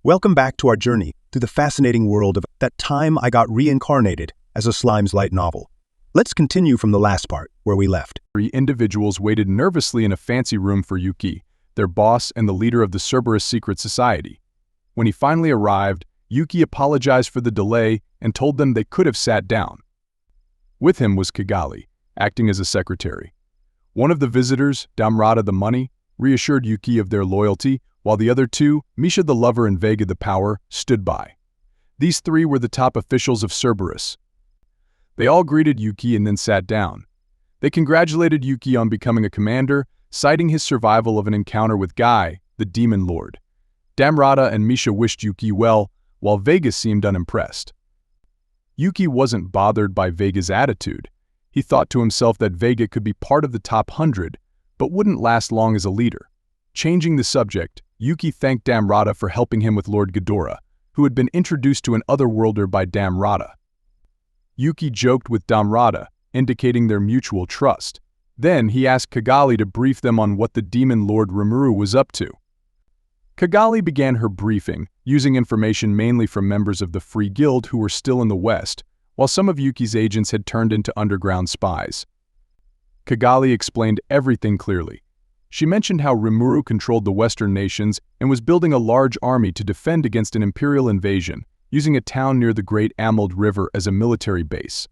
Welcome back to our journey through the fascinating world of That Time I Got Reincarnated as a Slime's Light Novel. Let's continue from the last part, where we left. 3 individuals waited nervously in a fancy room for Yuki, their boss and the leader of the Cerberus secret society. When he finally arrived, Yuki apologized for the delay and told them they could have sat down. With him was Kigali, acting as a secretary. One of the visitors, Damrata the Money, reassured Yuki of their loyalty, while the other two, Misha the Lover and Vega the Power, stood by. These 3 were the top officials of Cerberus. They all greeted Yuki and then sat down. They congratulated Yuki on becoming a commander, citing his survival of an encounter with Guy, the Demon Lord. Damrata and Misha wished Yuki well, while Vega seemed unimpressed. Yuki wasn't bothered by Vega's attitude. He thought to himself that Vega could be part of the top 100, but wouldn't last long as a leader. Changing the subject, Yuki thanked Damrata for helping him with Lord Ghidorah, who had been introduced to an otherworlder by Damrata. Yuki joked with Damrata, indicating their mutual trust. Then he asked Kigali to brief them on what the Demon Lord Rimuru was up to. Kigali began her briefing, using information mainly from members of the Free Guild who were still in the West, while some of Yuki's agents had turned into underground spies. Kigali explained everything clearly. She mentioned how Rimuru controlled the Western nations and was building a large army to defend against an imperial invasion, using a town near the Great Amald River as a military base.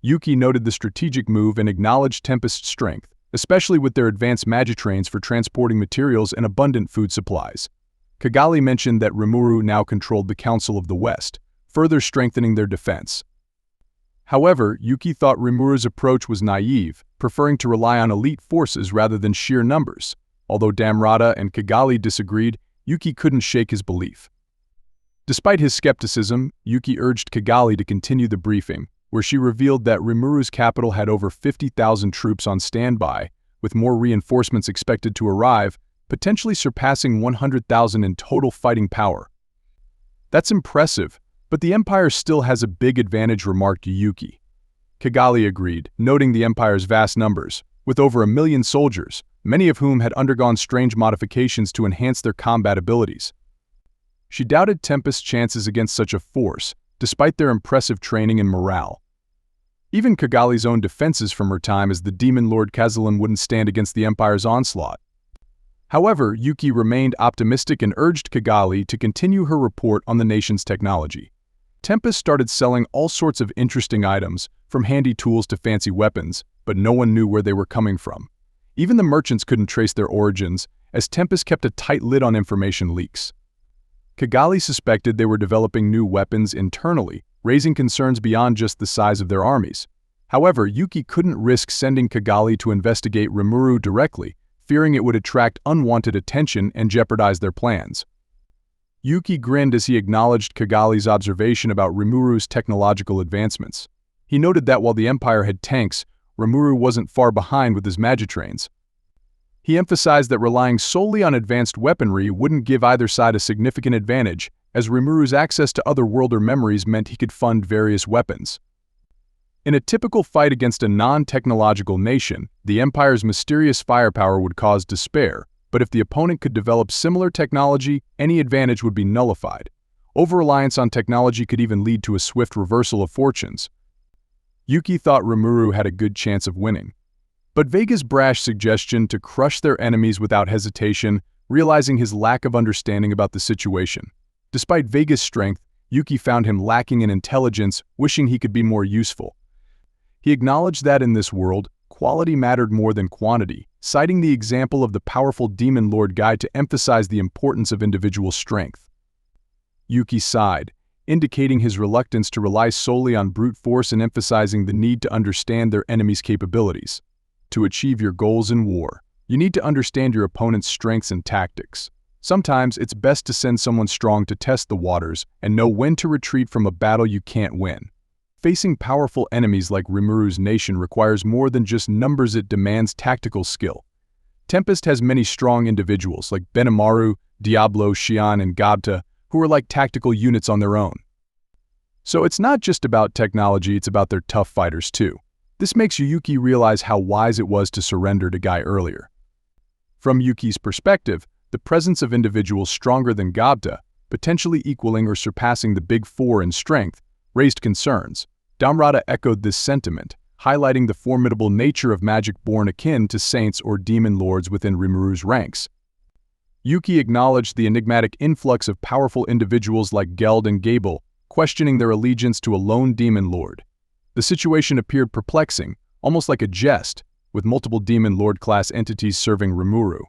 Yuki noted the strategic move and acknowledged Tempest's strength, especially with their advanced magitrains for transporting materials and abundant food supplies. Kigali mentioned that Rimuru now controlled the Council of the West, further strengthening their defense. However, Yuki thought Rimuru's approach was naive, preferring to rely on elite forces rather than sheer numbers. Although Damrata and Kigali disagreed, Yuki couldn't shake his belief. Despite his skepticism, Yuki urged Kigali to continue the briefing, where she revealed that Rimuru's capital had over 50,000 troops on standby, with more reinforcements expected to arrive, potentially surpassing 100,000 in total fighting power. "That's impressive, but the Empire still has a big advantage," remarked Yuki. Kigali agreed, noting the Empire's vast numbers, with over 1 million soldiers, many of whom had undergone strange modifications to enhance their combat abilities. She doubted Tempest's chances against such a force, despite their impressive training and morale. Even Kigali's own defenses from her time as the Demon Lord Kazalan wouldn't stand against the Empire's onslaught. However, Yuki remained optimistic and urged Kigali to continue her report on the nation's technology. Tempest started selling all sorts of interesting items, from handy tools to fancy weapons, but no one knew where they were coming from. Even the merchants couldn't trace their origins, as Tempest kept a tight lid on information leaks. Kigali suspected they were developing new weapons internally, raising concerns beyond just the size of their armies. However, Yuki couldn't risk sending Kigali to investigate Rimuru directly, fearing it would attract unwanted attention and jeopardize their plans. Yuki grinned as he acknowledged Kigali's observation about Rimuru's technological advancements. He noted that while the Empire had tanks, Rimuru wasn't far behind with his magitrains. He emphasized that relying solely on advanced weaponry wouldn't give either side a significant advantage, as Rimuru's access to otherworlder memories meant he could fund various weapons. In a typical fight against a non-technological nation, the Empire's mysterious firepower would cause despair, but if the opponent could develop similar technology, any advantage would be nullified. Over-reliance on technology could even lead to a swift reversal of fortunes. Yuki thought Rimuru had a good chance of winning. But Vega's brash suggestion to crush their enemies without hesitation, realizing his lack of understanding about the situation. Despite Vega's strength, Yuki found him lacking in intelligence, wishing he could be more useful. He acknowledged that in this world, quality mattered more than quantity, citing the example of the powerful Demon Lord Guy to emphasize the importance of individual strength. Yuki sighed, indicating his reluctance to rely solely on brute force and emphasizing the need to understand their enemy's capabilities. To achieve your goals in war, you need to understand your opponent's strengths and tactics. Sometimes it's best to send someone strong to test the waters and know when to retreat from a battle you can't win. Facing powerful enemies like Rimuru's nation requires more than just numbers, it demands tactical skill. Tempest has many strong individuals like Benimaru, Diablo, Xian, and Gabta, who are like tactical units on their own. So it's not just about technology, it's about their tough fighters too. This makes Yuki realize how wise it was to surrender to Guy earlier. From Yuki's perspective, the presence of individuals stronger than Gabta, potentially equaling or surpassing the Big Four in strength, raised concerns. Damrata echoed this sentiment, highlighting the formidable nature of magic born akin to saints or demon lords within Rimuru's ranks. Yuki acknowledged the enigmatic influx of powerful individuals like Geld and Gable, questioning their allegiance to a lone demon lord. The situation appeared perplexing, almost like a jest, with multiple demon lord-class entities serving Rimuru.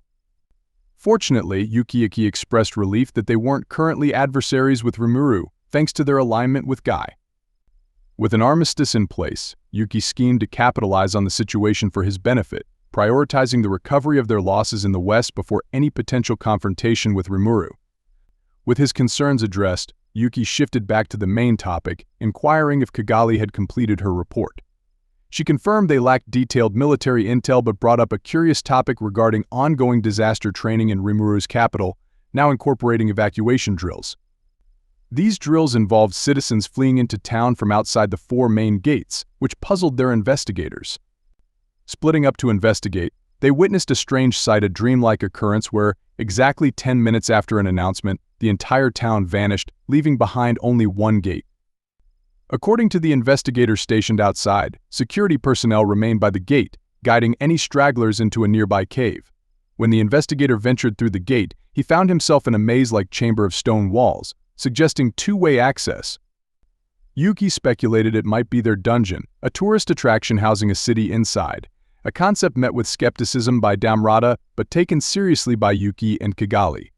Fortunately, Yuki expressed relief that they weren't currently adversaries with Rimuru, thanks to their alignment with Guy. With an armistice in place, Yuki schemed to capitalize on the situation for his benefit, prioritizing the recovery of their losses in the West before any potential confrontation with Rimuru. With his concerns addressed, Yuki shifted back to the main topic, inquiring if Kigali had completed her report. She confirmed they lacked detailed military intel but brought up a curious topic regarding ongoing disaster training in Rimuru's capital, now incorporating evacuation drills. These drills involved citizens fleeing into town from outside the 4 main gates, which puzzled their investigators. Splitting up to investigate, they witnessed a strange sight, a dreamlike occurrence where, exactly 10 minutes after an announcement, the entire town vanished, leaving behind only one gate. According to the investigators stationed outside, security personnel remained by the gate, guiding any stragglers into a nearby cave. When the investigator ventured through the gate, he found himself in a maze-like chamber of stone walls, suggesting two-way access. Yuki speculated it might be their dungeon, a tourist attraction housing a city inside, a concept met with skepticism by Damrata but taken seriously by Yuki and Kigali.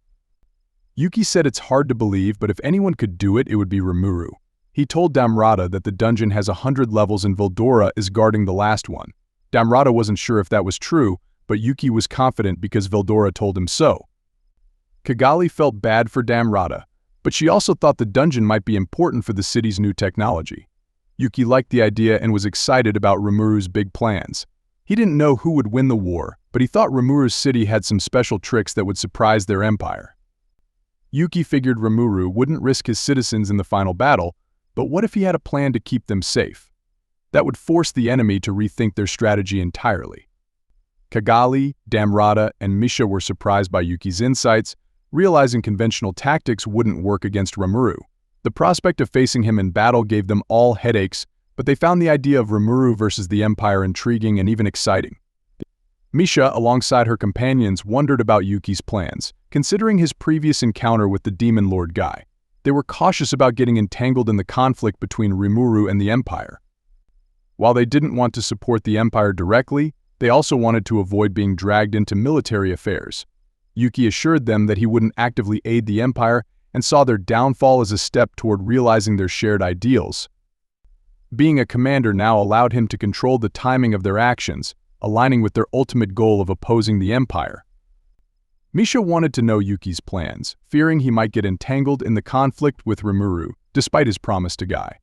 Yuki said it's hard to believe, but if anyone could do it, it would be Rimuru. He told Damrata that the dungeon has 100 levels and veldora is guarding the last one. Damrata wasn't sure if that was true, but Yuki was confident because veldora told him so. Kigali felt bad for Damrata, but she also thought the dungeon might be important for the city's new technology. Yuki liked the idea and was excited about Rimuru's big plans. He didn't know who would win the war, but he thought Rimuru's city had some special tricks that would surprise their empire. Yuki figured Rimuru wouldn't risk his citizens in the final battle, but what if he had a plan to keep them safe? That would force the enemy to rethink their strategy entirely. Kigali, Damrata, and Misha were surprised by Yuki's insights, realizing conventional tactics wouldn't work against Rimuru. The prospect of facing him in battle gave them all headaches, but they found the idea of Rimuru versus the Empire intriguing and even exciting. Misha, alongside her companions, wondered about Yuki's plans, considering his previous encounter with the Demon Lord Guy. They were cautious about getting entangled in the conflict between Rimuru and the Empire. While they didn't want to support the Empire directly, they also wanted to avoid being dragged into military affairs. Yuki assured them that he wouldn't actively aid the Empire and saw their downfall as a step toward realizing their shared ideals. Being a commander now allowed him to control the timing of their actions, aligning with their ultimate goal of opposing the Empire. Misha wanted to know Yuki's plans, fearing he might get entangled in the conflict with Rimuru, despite his promise to Guy.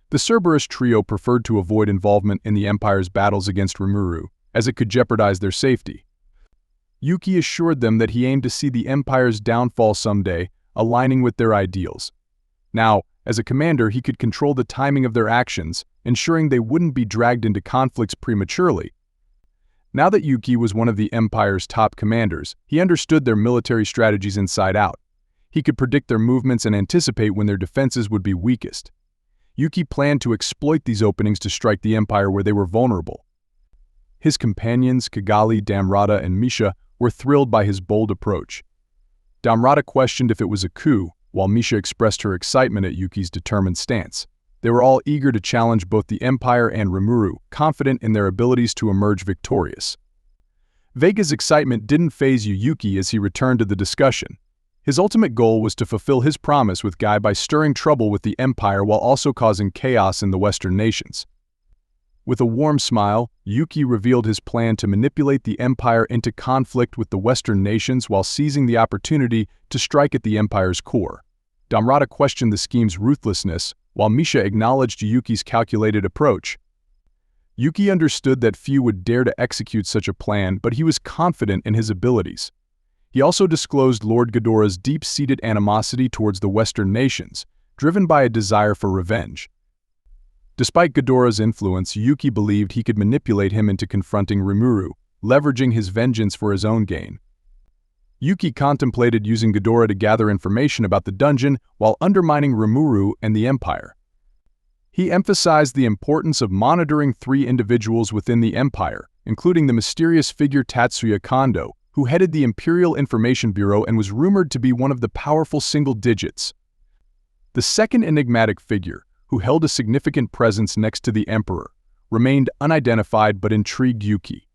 The Cerberus trio preferred to avoid involvement in the Empire's battles against Rimuru, as it could jeopardize their safety. Yuki assured them that he aimed to see the Empire's downfall someday, aligning with their ideals. Now, as a commander, he could control the timing of their actions, ensuring they wouldn't be dragged into conflicts prematurely. Now that Yuki was one of the Empire's top commanders, he understood their military strategies inside out. He could predict their movements and anticipate when their defenses would be weakest. Yuki planned to exploit these openings to strike the Empire where they were vulnerable. His companions, Kigali, Damrata, and Misha, were thrilled by his bold approach. Damrata questioned if it was a coup, while Misha expressed her excitement at Yuki's determined stance. They were all eager to challenge both the Empire and Rimuru, confident in their abilities to emerge victorious. Vega's excitement didn't faze Yuki as he returned to the discussion. His ultimate goal was to fulfill his promise with Guy by stirring trouble with the Empire while also causing chaos in the Western nations. With a warm smile, Yuki revealed his plan to manipulate the Empire into conflict with the Western nations while seizing the opportunity to strike at the Empire's core. Damrata questioned the scheme's ruthlessness, while Misha acknowledged Yuki's calculated approach. Yuki understood that few would dare to execute such a plan, but he was confident in his abilities. He also disclosed Lord Ghidorah's deep-seated animosity towards the Western nations, driven by a desire for revenge. Despite Ghidorah's influence, Yuki believed he could manipulate him into confronting Rimuru, leveraging his vengeance for his own gain. Yuki contemplated using Ghidorah to gather information about the dungeon while undermining Rimuru and the Empire. He emphasized the importance of monitoring 3 individuals within the Empire, including the mysterious figure Tatsuya Kondo, who headed the Imperial Information Bureau and was rumored to be one of the powerful single digits. The second enigmatic figure, who held a significant presence next to the Emperor, remained unidentified but intrigued Yuki.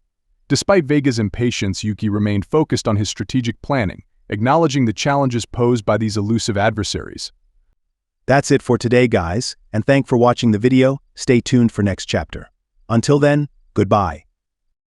Despite Vega's impatience, Yuki remained focused on his strategic planning, acknowledging the challenges posed by these elusive adversaries. That's it for today, guys, and thanks for watching the video. Stay tuned for next chapter. Until then, goodbye.